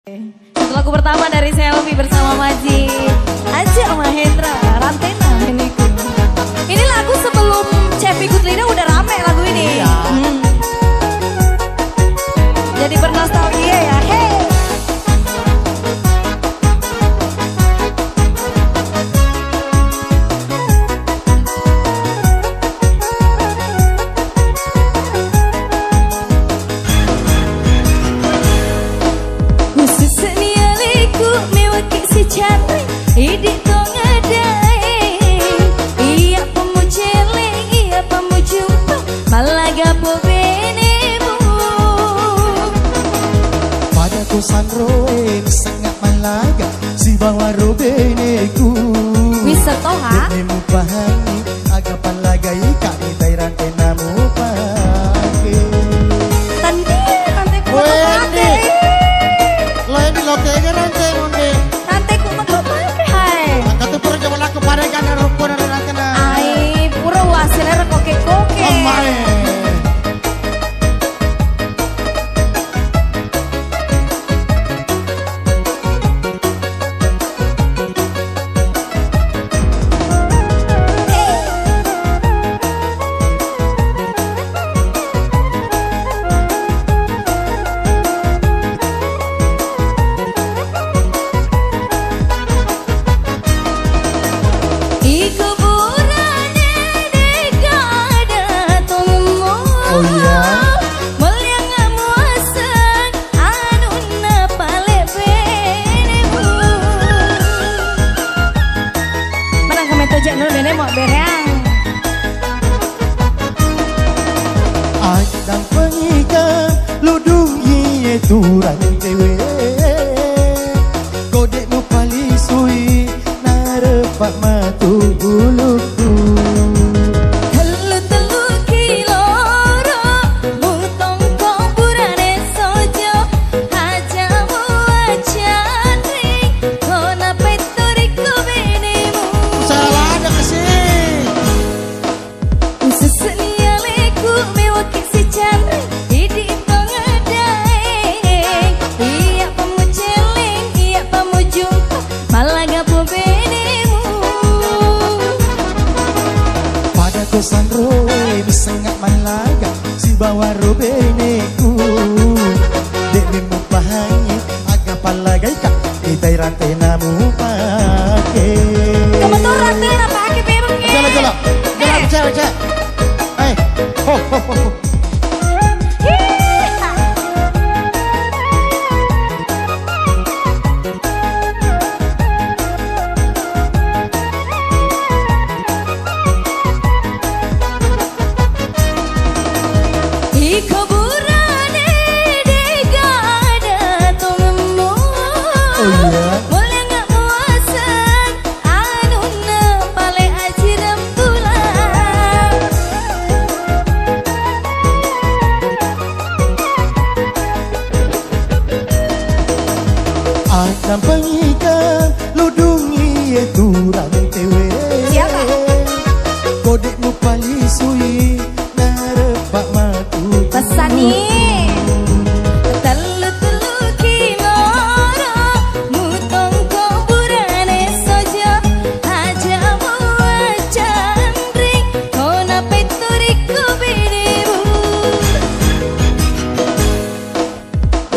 Satu lagu pertama dari Selvi bersama Maji Ajak Mahendra, Rantena Meniku. Ini lagu sebelum Cepi Gutlina udah rame lagu ini. Iya. Jadi bernostalgia ya. Hey. Idik to ngadai, iya pamu celeng, iya pamu jumpa, malah gapo benemu. Pada kosan roe sangat malaga, si bawa robeneku. Bisa toha? Benemu pahami, agak palagai kami tairan tenamu pake. Tante ku Wende, lo ini lo kayaknya nanti nonde. Tante ku mah gak pake hai. Kata pura jawa laku pada kan rumput dan rakena. Ai pura wasilnya koke-koke. Amae. Adang pengika ludung iye turang tewe Godek mu palisui narepak matu uluku Telu kiloro, mutong komburane sojo, hajamu ajan ring, kona petoriku benemu. Salah ada kasih Sesenia leku mewakil si chandra, idik to ngadai, iya pamu celeng, iya pamu jumpa, malah gapo benemu. Pada kosan roe sangat malaga si bawa robeneku Dek memu pahami agak palagai kak itai rantai namu pake Kamu tuh rantena pake bebeknya. Jalan cewek hey ho ho ho ho. Iko burane degada tongemu. Oh iya? Boleh nggak muasan anuna pale ajiram tulang. Akan pengikan ludungi turang tewe Siapa? Kodek mu palisui narepak matu Pesan nih. Telu kiloro, mutong komburane sojo, hajamu ajan ring, kona petoriku benemu.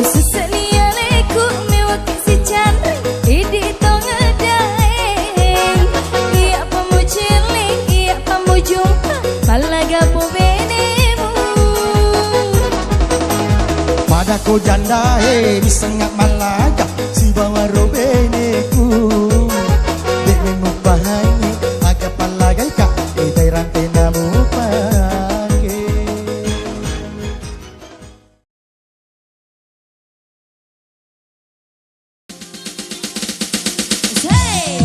Sesenia leku mewakil si chandra, idik to ngadai, iya pamu celeng, iya pamu jumpa, malah gapo benemu. Pada ko janda di sengak malaga si bawa robeneku Dek memu pahami agak palagai kak itai rantai namu pake Hey!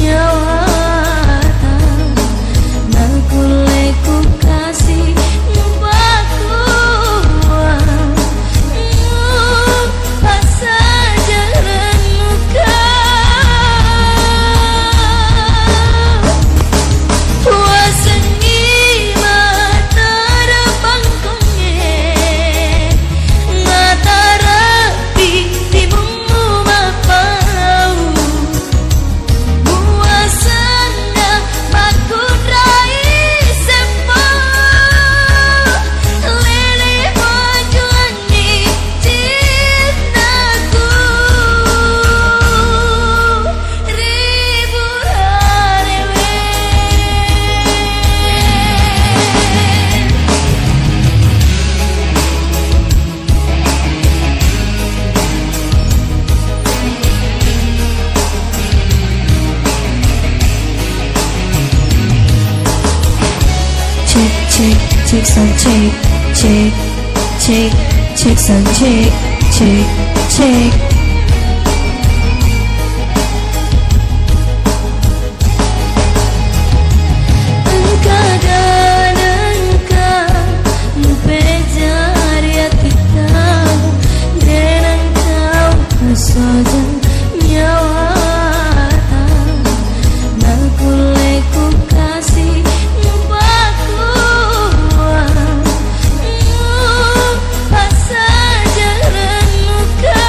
nyawa nang kuleku kasih nyumpaku asa jalan muka wasengi mata bangkongnya ngatara di bumbu mapau buasana bakudrai sempo lele mojuani cintaku ribu harewe check some check some check engkau dan engkau bejar ya kita dan engkau kesojan nyawa nang kuleku kasih nyumpaku asa jalan muka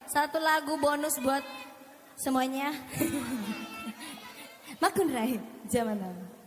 Satu lagu bonus buat semuanya. Makun Rai, zaman now.